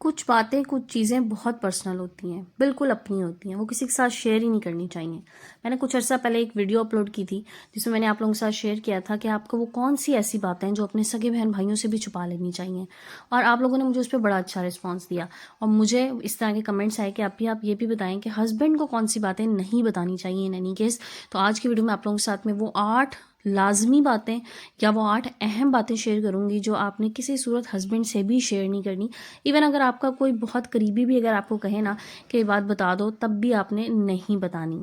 کچھ باتیں کچھ چیزیں بہت پرسنل ہوتی ہیں، بالکل اپنی ہوتی ہیں، وہ کسی کے ساتھ شیئر ہی نہیں کرنی چاہیے۔ میں نے کچھ عرصہ پہلے ایک ویڈیو اپلوڈ کی تھی جس میں نے آپ لوگوں کے ساتھ شیئر کیا تھا کہ آپ کو وہ کون سی ایسی باتیں ہیں جو اپنے سگے بہن بھائیوں سے بھی چھپا لینی چاہیے، اور آپ لوگوں نے مجھے اس پہ بڑا اچھا رسپانس دیا، اور مجھے اس طرح کے کمنٹس آئے کہ آپ یہ بھی بتائیں کہ ہسبینڈ کو کون سی باتیں نہیں بتانی چاہیے ان اینی کیس۔ تو آج کی ویڈیو میں آپ لوگوں کے ساتھ میں وہ 8 لازمی باتیں یا وہ 8 اہم باتیں شیئر کروں گی جو آپ نے کسی صورت ہسبینڈ سے بھی شیئر نہیں کرنی۔ ایون اگر آپ کا کوئی بہت قریبی بھی اگر آپ کو کہے نا کہ یہ بات بتا دو، تب بھی آپ نے نہیں بتانی۔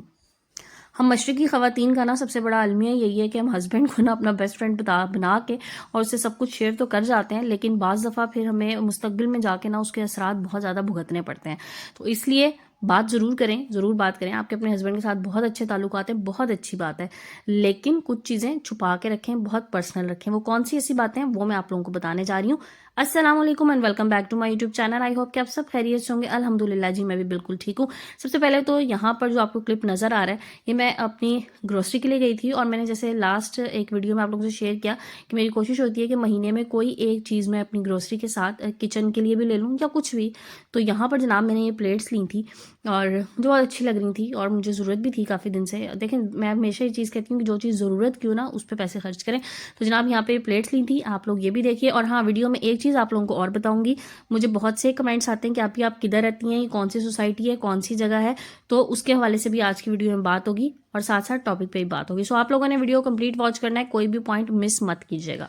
ہم مشرقی خواتین کا نا سب سے بڑا المیہ یہی ہے کہ ہم ہسبینڈ کو نا اپنا بیسٹ فرینڈ بنا کے اور اسے سب کچھ شیئر تو کر جاتے ہیں، لیکن بعض دفعہ پھر ہمیں مستقبل میں جا کے نا اس کے اثرات بہت زیادہ بھگتنے پڑتے ہیں۔ تو اس لیے بات ضرور کریں، ضرور بات کریں۔ آپ کے اپنے ہسبینڈ کے ساتھ بہت اچھے تعلقات ہیں، بہت اچھی بات ہے، لیکن کچھ چیزیں چھپا کے رکھیں، بہت پرسنل رکھیں۔ وہ کون سی ایسی باتیں ہیں وہ میں آپ لوگوں کو بتانے جا رہی ہوں۔ السلام علیکم and welcome back to my YouTube channel. I hope کہ آپ سب خیریت سے ہوں گے۔ الحمدللہ جی میں بھی بالکل ٹھیک ہوں۔ سب سے پہلے تو یہاں پر جو آپ کو کلپ نظر آ رہا ہے، یہ میں اپنی گروسری کے لیے گئی تھی، اور میں نے جیسے لاسٹ ایک ویڈیو میں آپ لوگوں سے شیئر کیا کہ میری کوشش ہوتی ہے کہ مہینے میں کوئی ایک چیز میں اپنی گروسری کے ساتھ کچن کے لیے بھی لے لوں یا کچھ بھی۔ تو یہاں پر جناب میں نے یہ پلیٹس لی تھی اور جو بہت اچھی لگ رہی تھی اور مجھے ضرورت بھی تھی کافی دن سے۔ دیکھیں میں ہمیشہ یہ چیز کہتی ہوں کہ جو چیز ضرورت کیوں نا اس پہ پیسے خرچ کریں۔ تو جناب یہاں پہ پلیٹس لی تھی، آپ لوگ یہ بھی دیکھیے۔ اور ہاں، ویڈیو میں ایک چیز آپ لوگوں کو اور بتاؤں گی، مجھے بہت سے کمنٹس آتے ہیں کہ آپ کدھر رہتی ہیں، یہ کون سی سوسائٹی ہے، کون سی جگہ ہے، تو اس کے حوالے سے بھی آج کی ویڈیو میں بات ہوگی اور ساتھ ساتھ ٹاپک پہ بھی بات ہوگی۔ سو آپ لوگوں نے ویڈیو کمپلیٹ واچ کرنا ہے، کوئی بھی پوائنٹ مس مت کیجیے گا۔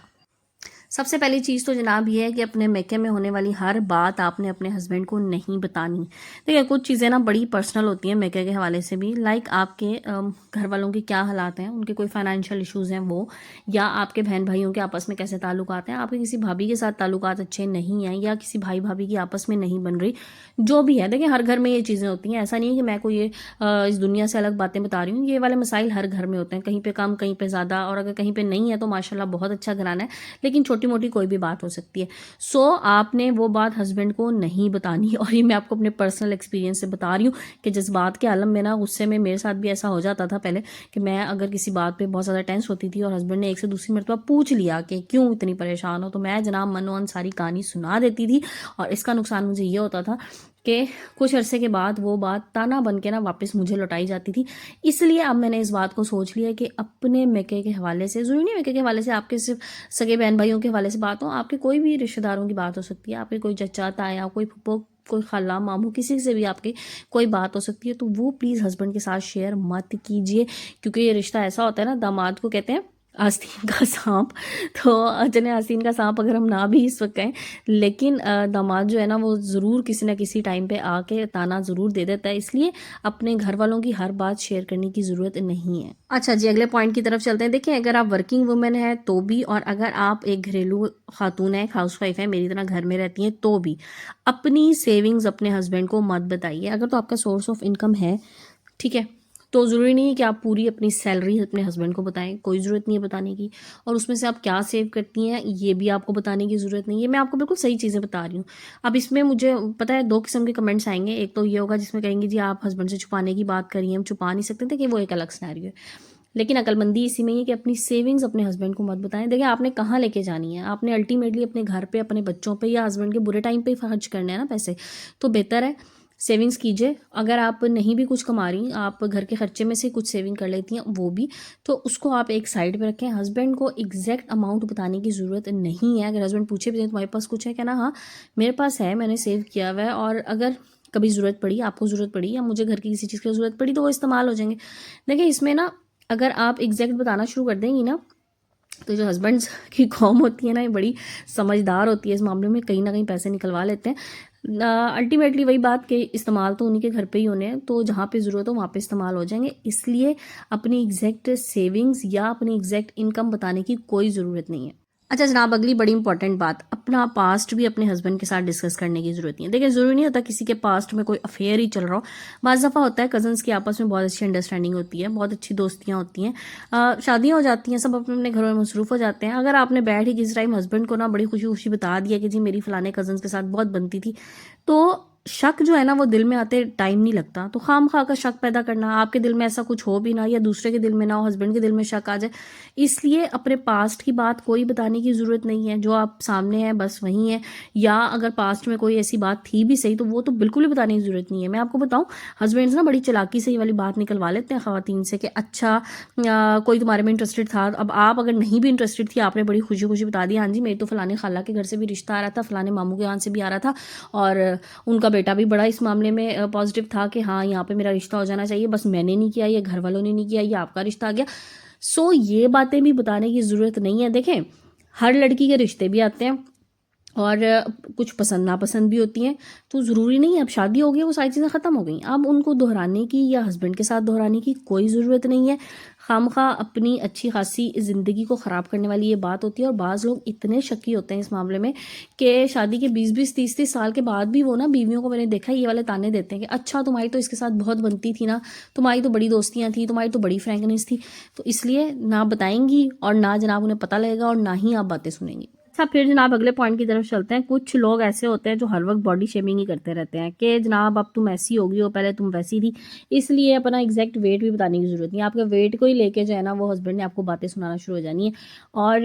سب سے پہلی چیز تو جناب یہ ہے کہ اپنے میکے میں ہونے والی ہر بات آپ نے اپنے ہسبینڈ کو نہیں بتانی۔ دیکھیں کچھ چیزیں نا بڑی پرسنل ہوتی ہیں میکے کے حوالے سے بھی، لائک آپ کے گھر والوں کے کیا حالات ہیں، ان کے کوئی فائنینشیل ایشوز ہیں وہ، یا آپ کے بہن بھائیوں کے آپس میں کیسے تعلقات ہیں، آپ کے کسی بھابھی کے ساتھ تعلقات اچھے نہیں ہیں، یا کسی بھائی بھابھی کی آپس میں نہیں بن رہی، جو بھی ہے۔ دیکھیں ہر گھر میں یہ چیزیں ہوتی ہیں، ایسا نہیں ہے کہ میں کوئی اس دنیا سے الگ باتیں بتا رہی ہوں، یہ والے مسائل ہر گھر میں ہوتے ہیں، کہیں پہ کم کہیں پہ زیادہ، اور اگر کہیں پہ نہیں ہے تو ماشاءاللہ بہت اچھا گھرانہ ہے، لیکن چھوٹی موٹی کوئی بھی بات ہو سکتی ہے۔ سو آپ نے وہ بات ہسبینڈ کو نہیں بتانی، اور یہ میں آپ کو اپنے پرسنل ایکسپیرینس سے بتا رہی ہوں کہ جذبات کے عالم میں نا غصے میں میرے ساتھ بھی ایسا ہو جاتا تھا پہلے کہ میں اگر کسی بات پہ بہت زیادہ ٹینس ہوتی تھی اور ہسبینڈ نے ایک سے دوسری مرتبہ پوچھ لیا کہ کیوں اتنی پریشان ہو، تو میں جناب منوان ساری کہانی سنا دیتی تھی، اور اس کا نقصان مجھے یہ ہوتا تھا کہ کچھ عرصے کے بعد وہ بات تانا بن کے نا واپس مجھے لوٹائی جاتی تھی۔ اس لیے اب میں نے اس بات کو سوچ لیا کہ اپنے میکے کے حوالے سے، ضروری نہیں میکے کے حوالے سے، آپ کے صرف سگے بہن بھائیوں کے حوالے سے بات ہو، آپ کے کوئی بھی رشتہ داروں کی بات ہو سکتی ہے، آپ کے کوئی چچا تایا، کوئی پھپھو، کوئی خالہ ماموں، کسی سے بھی آپ کی کوئی بات ہو سکتی ہے، تو وہ پلیز ہسبینڈ کے ساتھ شیئر مت کیجیے، کیونکہ یہ رشتہ ایسا ہوتا ہے نا، داماد کو کہتے ہیں آستین کا سانپ۔ تو چلیں آستین کا سانپ اگر ہم نہ بھی اس وقت کہیں، لیکن داماد جو ہے نا وہ ضرور کسی نہ کسی ٹائم پہ آ کے تانا ضرور دے دیتا ہے، اس لیے اپنے گھر والوں کی ہر بات شیئر کرنے کی ضرورت نہیں ہے۔ اچھا جی، اگلے پوائنٹ کی طرف چلتے ہیں۔ دیکھیں اگر آپ ورکنگ وومن ہیں تو بھی، اور اگر آپ ایک گھریلو خاتون ہیں، ہاؤس وائف ہیں، میری طرح گھر میں رہتی ہیں تو بھی، اپنی سیونگز اپنے ہسبینڈ کو مت بتائیے۔ اگر تو آپ کا سورس آف انکم ہے، ٹھیک ہے، تو ضروری نہیں ہے کہ آپ پوری اپنی سیلری اپنے ہسبینڈ کو بتائیں، کوئی ضرورت نہیں ہے بتانے کی، اور اس میں سے آپ کیا سیو کرتی ہیں یہ بھی آپ کو بتانے کی ضرورت نہیں ہے۔ میں آپ کو بالکل صحیح چیزیں بتا رہی ہوں۔ اب اس میں مجھے پتہ ہے 2 قسم کے کمنٹس آئیں گے، ایک تو یہ ہوگا جس میں کہیں گے جی آپ ہسبینڈ سے چھپانے کی بات کر رہی ہیں، ہم چھپا نہیں سکتے تھے، کہ وہ ایک الگ سینیریو ہے، لیکن عقل مندی اسی میں یہ کہ اپنی سیونگز اپنے ہسبینڈ کو مت بتائیں۔ دیکھیں آپ نے کہاں لے کے جانی ہے، آپ نے الٹیمیٹلی اپنے گھر پہ، اپنے بچوں پہ، یا ہسبینڈ کے برے ٹائم پہ خرچ کرنے ہیں نا پیسے، تو بہتر ہے سیونگز کیجئے۔ اگر آپ نہیں بھی کچھ کما رہی، آپ گھر کے خرچے میں سے کچھ سیونگ کر لیتی ہیں وہ بھی، تو اس کو آپ ایک سائڈ پہ رکھیں۔ ہسبینڈ کو ایگزیکٹ اماؤنٹ بتانے کی ضرورت نہیں ہے۔ اگر ہسبینڈ پوچھے بھی تمہارے پاس کچھ ہے کیا نا، ہاں میرے پاس ہے، میں نے سیو کیا ہوا ہے، اور اگر کبھی ضرورت پڑی، آپ کو ضرورت پڑی، یا مجھے گھر کی کسی چیز کی ضرورت پڑی، تو وہ استعمال ہو جائیں گے۔ دیکھیں اس میں نا اگر آپ ایگزیکٹ بتانا شروع کر دیں گی نا، تو جو ہسبینڈس کی قوم ہوتی ہے نا، یہ بڑی سمجھدار ہوتی ہے اس معاملے میں، کہیں نہ کہیں پیسے نکلوا لیتے ہیں۔ الٹیمیٹلی وہی بات کہ استعمال تو انہی کے گھر پہ ہی ہونے ہیں، تو جہاں پہ ضرورت ہو وہاں پہ استعمال ہو جائیں گے، اس لیے اپنی ایگزیکٹ سیونگز یا اپنی ایگزیکٹ انکم بتانے کی کوئی ضرورت نہیں ہے۔ اچھا جناب، اگلی بڑی امپورٹنٹ بات، اپنا پاسٹ بھی اپنے ہسبینڈ کے ساتھ ڈسکس کرنے کی ضرورت نہیں ہے۔ دیکھیں ضروری نہیں ہوتا کسی کے پاسٹ میں کوئی افیئر ہی چل رہا ہو، بعض دفعہ ہوتا ہے کزنس کی آپس میں بہت اچھی انڈرسٹینڈنگ ہوتی ہے، بہت اچھی دوستیاں ہوتی ہیں، شادیاں ہو جاتی ہیں، سب اپنے اپنے گھروں میں مصروف ہو جاتے ہیں۔ اگر آپ نے بیٹھ ہی کس ٹائم ہسبینڈ کو نا بڑی خوشی خوشی بتا دیا کہ جی میری فلانے کزنس کے ساتھ بہت بنتی تھی، تو شک جو ہے نا وہ دل میں آتے ٹائم نہیں لگتا، تو خام خواہ کا شک پیدا کرنا، آپ کے دل میں ایسا کچھ ہو بھی نہ یا دوسرے کے دل میں نہ ہو، ہسبینڈ کے دل میں شک آ جائے، اس لیے اپنے پاسٹ کی بات کوئی بتانے کی ضرورت نہیں ہے، جو آپ سامنے ہے بس وہی ہے، یا اگر پاسٹ میں کوئی ایسی بات تھی بھی صحیح تو وہ تو بالکل بھی بتانے کی ضرورت نہیں ہے۔ میں آپ کو بتاؤں، ہسبینڈز نا بڑی چلاکی سے یہ والی بات نکلوا لیتے ہیں خواتین سے کہ اچھا کوئی تمہارے میں انٹرسٹڈ تھا، اب آپ اگر نہیں بھی انٹرسٹڈ تھی، آپ نے بڑی خوشی خوشی بتا دیا، ہاں جی میری تو فلانے خالہ کے گھر سے بھی رشتہ آ رہا تھا، فلانے ماموں کے یہاں سے بھی آ رہا تھا، اور ان کا بیٹا بھی بڑا اس معاملے میں پازیٹیو تھا کہ ہاں یہاں پہ میرا رشتہ ہو جانا چاہیے، بس میں نے نہیں کیا، یہ گھر والوں نے نہیں کیا، یہ آپ کا رشتہ آ گیا۔ سو یہ باتیں بھی بتانے کی ضرورت نہیں ہے۔ دیکھیں، ہر لڑکی کے رشتے بھی آتے ہیں اور کچھ پسند ناپسند بھی ہوتی ہیں، تو ضروری نہیں ہے اب شادی ہو گئی وہ ساری چیزیں ختم ہو گئیں، اب ان کو دہرانے کی یا ہسبینڈ کے ساتھ دہرانے کی کوئی ضرورت نہیں ہے۔ خام خواہ اپنی اچھی خاصی زندگی کو خراب کرنے والی یہ بات ہوتی ہے، اور بعض لوگ اتنے شکی ہوتے ہیں اس معاملے میں کہ شادی کے 20-30 سال کے بعد بھی وہ نا بیویوں کو، میں نے دیکھا یہ والے تانے دیتے ہیں کہ اچھا تمہاری تو اس کے ساتھ بہت بنتی تھی نا، تمہاری تو بڑی دوستیاں تھیں، تمہاری تو بڑی فرینکنیس تھی، تو اس لیے نہ بتائیں گی اور نہ جناب انہیں پتہ لگے گا اور نہ ہی آپ باتیں سنیں گی۔ اچھا پھر جناب اگلے پوائنٹ کی طرف چلتے ہیں۔ کچھ لوگ ایسے ہوتے ہیں جو ہر وقت باڈی شیمنگ ہی کرتے رہتے ہیں کہ جناب اب تم ایسی ہوگی ہو، پہلے تم ویسی تھی، اس لیے اپنا ایگزیکٹ ویٹ بھی بتانے کی ضرورت نہیں ہے، آپ کے ویٹ کو ہی لے کے جو ہے نا وہ ہسبینڈ نے آپ کو باتیں سنانا شروع ہو جانی ہے، اور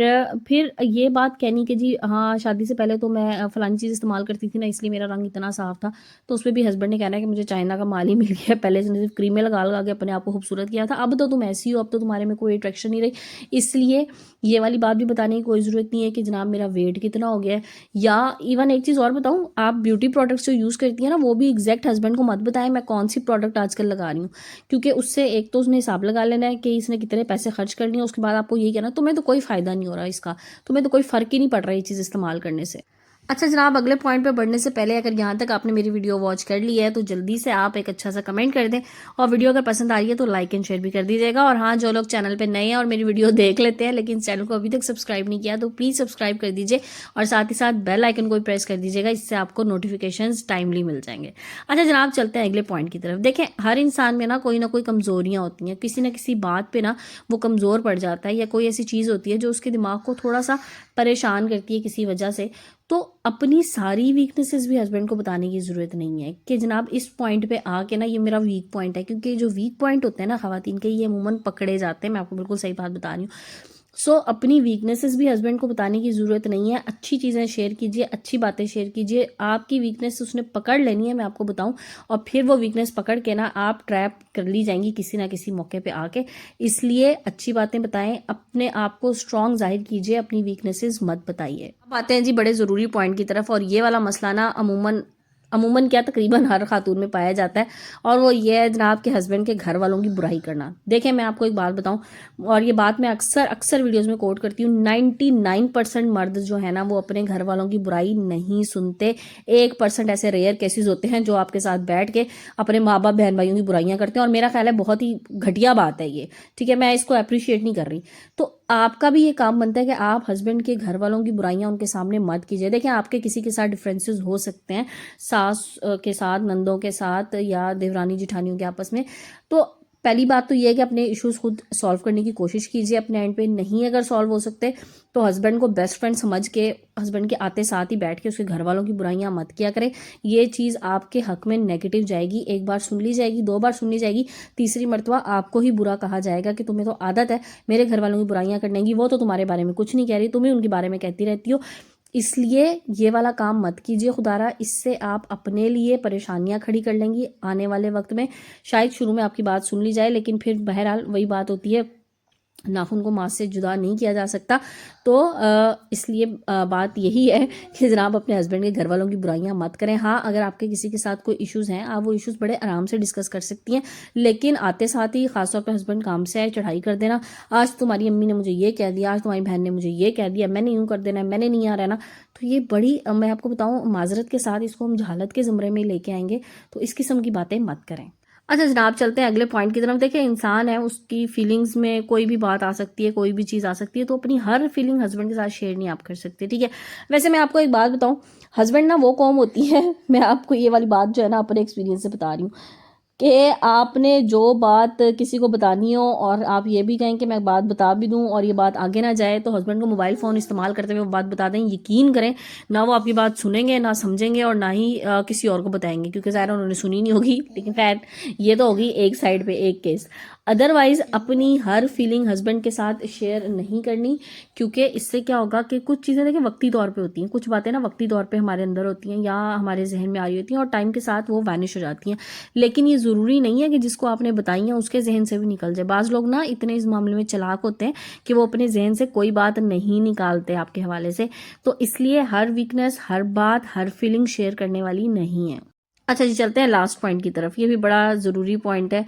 پھر یہ بات کہنی کہ جی ہاں شادی سے پہلے تو میں فلانی چیز استعمال کرتی تھی نا اس لیے میرا رنگ اتنا صاف تھا، تو اس پہ بھی ہسبینڈ نے کہنا ہے کہ مجھے چائنا کا مال ہی مل گیا، پہلے سے صرف کریمیں لگا لگا کے اپنے آپ کو خوبصورت کیا تھا، اب تو تم ایسی ہو، اب تو تمہارے میں کوئی اٹریکشن نہیں رہی، اس لیے یہ والی بات بھی بتانے کی کوئی ضرورت نہیں ہے کہ جناب میرا ویٹ کتنا ہو گیا ہے۔ یا ایون ایک چیز اور بتاؤں، آپ بیوٹی پروڈکٹس جو یوز کرتی ہیں نا وہ بھی ایگزیکٹ ہسبینڈ کو مت بتائیں میں کون سی پروڈکٹ آج کل لگا رہی ہوں، کیونکہ اس سے ایک تو اس نے حساب لگا لینا ہے کہ اس نے کتنے پیسے خرچ کر لیے ہیں، اس کے بعد آپ کو یہی کہنا تمہیں تو کوئی فائدہ نہیں ہو رہا اس کا، تمہیں تو کوئی فرق ہی نہیں پڑ رہا یہ چیز استعمال کرنے سے۔ اچھا جناب اگلے پوائنٹ پہ بڑھنے سے پہلے اگر یہاں تک آپ نے میری ویڈیو واچ کر لی ہے تو جلدی سے آپ ایک اچھا سا کمنٹ کر دیں، اور ویڈیو اگر پسند آ رہی ہے تو لائک اینڈ شیئر بھی کر دیجیے گا، اور ہاں جو لوگ چینل پہ نئے ہیں اور میری ویڈیو دیکھ لیتے ہیں لیکن چینل کو ابھی تک سبسکرائب نہیں کیا تو پلیز سبسکرائب کر دیجیے، اور ساتھ ہی ساتھ بیل آئکن کو بھی پریس کر دیجیے گا، اس سے آپ کو نوٹیفیکیشنز ٹائملی مل جائیں گے۔ اچھا جناب چلتے ہیں اگلے پوائنٹ کی طرف۔ دیکھیں ہر انسان میں نا کوئی کمزوریاں ہوتی ہیں، کسی نہ کسی بات پہ نا وہ کمزور پڑ جاتا ہے، یا کوئی ایسی چیز ہوتی ہے جو اس کے دماغ کو تھوڑا سا پریشان کرتی ہے کسی وجہ سے، تو اپنی ساری ویکنیسز بھی ہسبینڈ کو بتانے کی ضرورت نہیں ہے کہ جناب اس پوائنٹ پہ آ کے نا یہ میرا ویک پوائنٹ ہے، کیونکہ جو ویک پوائنٹ ہوتے ہیں نا خواتین کے یہ عموماً پکڑے جاتے ہیں، میں آپ کو بالکل صحیح بات بتا رہی ہوں۔ سو اپنی ویکنیسز بھی ہسبینڈ کو بتانے کی ضرورت نہیں ہے، اچھی چیزیں شیئر کیجیے، اچھی باتیں شیئر کیجیے، آپ کی ویکنیس اس نے پکڑ لینی ہے میں آپ کو بتاؤں، اور پھر وہ ویکنیس پکڑ کے نا آپ ٹریپ کر لی جائیں گی کسی نہ کسی موقع پہ آ کے، اس لیے اچھی باتیں بتائیں، اپنے آپ کو اسٹرانگ ظاہر کیجیے، اپنی ویکنیسز مت بتائیے۔ اب آتے ہیں جی بڑے ضروری پوائنٹ کی طرف، اور یہ والا مسئلہ نا عموماً کیا تقریباً ہر خاتون میں پایا جاتا ہے، اور وہ یہ ہے جناب کہ ہسبینڈ کے گھر والوں کی برائی کرنا۔ دیکھیں میں آپ کو ایک بات بتاؤں، اور یہ بات میں اکثر ویڈیوز میں کوٹ کرتی ہوں، 99% مرد جو ہے نا وہ اپنے گھر والوں کی برائی نہیں سنتے، 1% ایسے ریئر کیسز ہوتے ہیں جو آپ کے ساتھ بیٹھ کے اپنے ماں باپ بہن بھائیوں کی برائیاں کرتے ہیں، اور میرا خیال ہے بہت ہی گھٹیا بات ہے یہ، ٹھیک ہے، میں اس کو اپریشیٹ نہیں کر رہی، تو آپ کا بھی یہ کام بنتا ہے کہ آپ ہسبینڈ کے گھر والوں کی برائیاں ان کے سامنے مت کیجیے۔ دیکھیں آپ کے کسی کے ساتھ ڈفرینسز ہو سکتے ہیں، ساس کے ساتھ، نندوں کے ساتھ، یا دیورانی جٹھانیوں کے آپس میں، تو پہلی بات تو یہ ہے کہ اپنے ایشوز خود سالو کرنے کی کوشش کیجیے اپنے اینڈ پہ، نہیں اگر سالو ہو سکتے تو ہسبینڈ کو بیسٹ فرینڈ سمجھ کے ہسبینڈ کے آتے ساتھ ہی بیٹھ کے اس کے گھر والوں کی برائیاں مت کیا کریں، یہ چیز آپ کے حق میں نیگیٹو جائے گی، ایک بار سن لی جائے گی، 2 بار سن لی جائے گی، تیسری مرتبہ آپ کو ہی برا کہا جائے گا کہ تمہیں تو عادت ہے میرے گھر والوں کی برائیاں کرنے کی، وہ تو تمہارے بارے میں کچھ نہیں کہہ رہی، تمہیں ان کے بارے میں کہتی رہتی ہو، اس لیے یہ والا کام مت کیجیے خدارا، اس سے آپ اپنے لیے پریشانیاں کھڑی کر لیں گی آنے والے وقت میں، شاید شروع میں آپ کی بات سن لی جائے لیکن پھر بہرحال وہی بات ہوتی ہے، ناخن کو ماس سے جدا نہیں کیا جا سکتا، تو اس لیے بات یہی ہے کہ جناب اپنے ہسبینڈ کے گھر والوں کی برائیاں مت کریں۔ ہاں اگر آپ کے کسی کے ساتھ کوئی ایشوز ہیں آپ وہ ایشوز بڑے آرام سے ڈسکس کر سکتی ہیں، لیکن آتے ساتھ ہی خاص طور پہ ہسبینڈ کام سے آئے چڑھائی کر دینا، آج تمہاری امی نے مجھے یہ کہہ دیا، آج تمہاری بہن نے مجھے یہ کہہ دیا، میں نے یوں کر دینا ہے، میں نے نہیں آ رہنا، تو یہ بڑی، میں آپ کو بتاؤں معذرت کے ساتھ اس کو ہم جہالت کے زمرے میں لے کے آئیں گے، تو اس قسم کی باتیں مت کریں۔ اچھا جناب چلتے ہیں اگلے پوائنٹ کی طرف۔ دیکھیں انسان ہے، اس کی فیلنگز میں کوئی بھی بات آ سکتی ہے، کوئی بھی چیز آ سکتی ہے، تو اپنی ہر فیلنگ ہسبینڈ کے ساتھ شیئر نہیں آپ کر سکتے، ٹھیک ہے۔ ویسے میں آپ کو ایک بات بتاؤں، ہسبینڈ نا وہ قوم ہوتی ہے، میں آپ کو یہ والی بات جو ہے نا اپنے ایکسپیرینس سے بتا رہی ہوں کہ آپ نے جو بات کسی کو بتانی ہو اور آپ یہ بھی کہیں کہ میں بات بتا بھی دوں اور یہ بات آگے نہ جائے، تو ہسبینڈ کو موبائل فون استعمال کرتے ہوئے وہ بات بتا دیں. یقین کریں نہ وہ آپ کی بات سنیں گے، نہ سمجھیں گے، اور نہ ہی کسی اور کو بتائیں گے، کیونکہ ظاہر انہوں نے سنی نہیں ہوگی. لیکن خیر یہ تو ہوگی ایک سائڈ پہ ایک کیس. ادروائز اپنی ہر فیلنگ ہسبینڈ کے ساتھ شیئر نہیں کرنی، کیونکہ اس سے کیا ہوگا کہ کچھ چیزیں دیکھیں وقتی طور پہ ہوتی ہیں، کچھ باتیں نا وقتی طور پہ ہمارے اندر ہوتی ہیں یا ہمارے ذہن میں آ رہی ہوتی ہیں اور ٹائم کے ساتھ وہ وینش ہو جاتی ہیں. لیکن یہ ضروری نہیں ہے کہ جس کو آپ نے بتائی ہیں اس کے ذہن سے بھی نکل جائے. بعض لوگ نا اتنے اس معاملے میں چلاک ہوتے ہیں کہ وہ اپنے ذہن سے کوئی بات نہیں نکالتے آپ کے حوالے سے. تو اس لیے ہر ویکنس، ہر بات، ہر فیلنگ شیئر کرنے والی نہیں ہے. اچھا جی، چلتے ہیں لاسٹ پوائنٹ کی طرف. یہ بھی بڑا ضروری پوائنٹ ہے.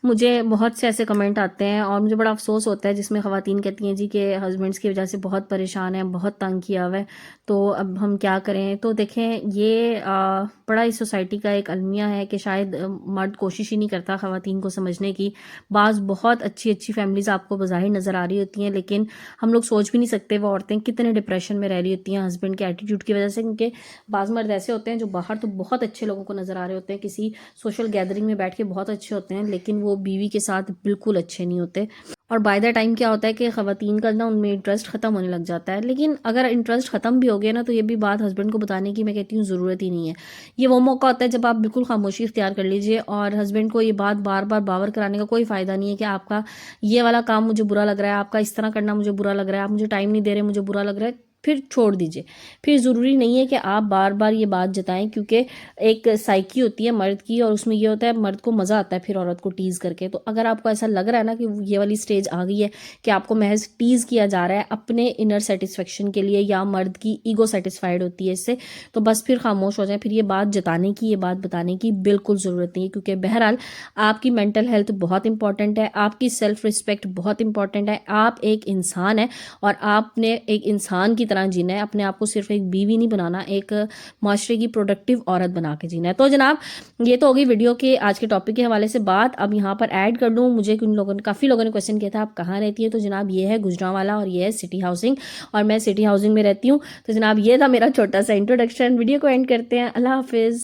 مجھے بہت سے ایسے کمنٹ آتے ہیں اور مجھے بڑا افسوس ہوتا ہے جس میں خواتین کہتی ہیں جی کہ ہسبینڈس کی وجہ سے بہت پریشان ہیں، بہت تنگ کیا ہوا ہے، تو اب ہم کیا کریں. تو دیکھیں یہ بڑا اس سوسائٹی کا ایک المیہ ہے کہ شاید مرد کوشش ہی نہیں کرتا خواتین کو سمجھنے کی. بعض بہت اچھی اچھی فیملیز آپ کو بظاہر نظر آ رہی ہوتی ہیں، لیکن ہم لوگ سوچ بھی نہیں سکتے وہ عورتیں کتنے ڈپریشن میں رہ رہی ہوتی ہیں ہسبینڈ کے ایٹیٹیوڈ کی وجہ سے. کیونکہ بعض مرد ایسے ہوتے ہیں جو باہر تو بہت اچھے لوگوں کو نظر آ رہے ہوتے ہیں، کسی سوشل گیدرنگ میں بیٹھ کے بہت اچھے ہوتے ہیں، لیکن وہ بیوی کے ساتھ بالکل اچھے نہیں ہوتے. اور بائی دا ٹائم کیا ہوتا ہے کہ خواتین کا نا ان میں انٹرسٹ ختم ہونے لگ جاتا ہے. لیکن اگر انٹرسٹ ختم بھی ہو گیا نا تو یہ بھی بات ہسبینڈ کو بتانے کی میں کہتی ہوں ضرورت ہی نہیں ہے. یہ وہ موقع ہوتا ہے جب آپ بالکل خاموشی اختیار کر لیجئے، اور ہسبینڈ کو یہ بات بار بار باور کرانے کا کوئی فائدہ نہیں ہے کہ آپ کا یہ والا کام مجھے برا لگ رہا ہے، آپ کا اس طرح کرنا مجھے برا لگ رہا ہے، آپ مجھے ٹائم نہیں دے رہے مجھے برا لگ رہا ہے. پھر چھوڑ دیجئے. پھر ضروری نہیں ہے کہ آپ بار بار یہ بات جتائیں، کیونکہ ایک سائیکی ہوتی ہے مرد کی اور اس میں یہ ہوتا ہے مرد کو مزہ آتا ہے پھر عورت کو ٹیز کر کے. تو اگر آپ کو ایسا لگ رہا ہے نا کہ یہ والی سٹیج آ گئی ہے کہ آپ کو محض ٹیز کیا جا رہا ہے اپنے انر سیٹسفیکشن کے لیے، یا مرد کی ایگو سیٹسفائیڈ ہوتی ہے اس سے، تو بس پھر خاموش ہو جائیں. پھر یہ بات جتانے کی، یہ بات بتانے کی بالکل ضرورت نہیں ہے. کیونکہ بہرحال آپ کی مینٹل ہیلتھ بہت امپورٹنٹ ہے، آپ کی سیلف رسپیکٹ بہت امپورٹنٹ ہے. آپ ایک انسان ہے اور آپ نے ایک انسان کی طرح جینا ہے. اپنے آپ کو صرف ایک بیوی نہیں بنانا، ایک معاشرے کی پروڈکٹیو عورت بنا کے جینا ہے. تو جناب یہ تو ہوگی ویڈیو کے آج کے ٹاپک کے حوالے سے بات. اب یہاں پر ایڈ کر لوں، مجھے کافی لوگوں نے کویسچن کیا تھا آپ کہاں رہتی ہے. تو جناب یہ ہے گجرانوالا اور یہ ہے سٹی ہاؤسنگ، اور میں سٹی ہاؤسنگ میں رہتی ہوں. تو جناب یہ تھا میرا چھوٹا سا انٹروڈکشن. ویڈیو کو اینڈ کرتے ہیں. اللہ حافظ.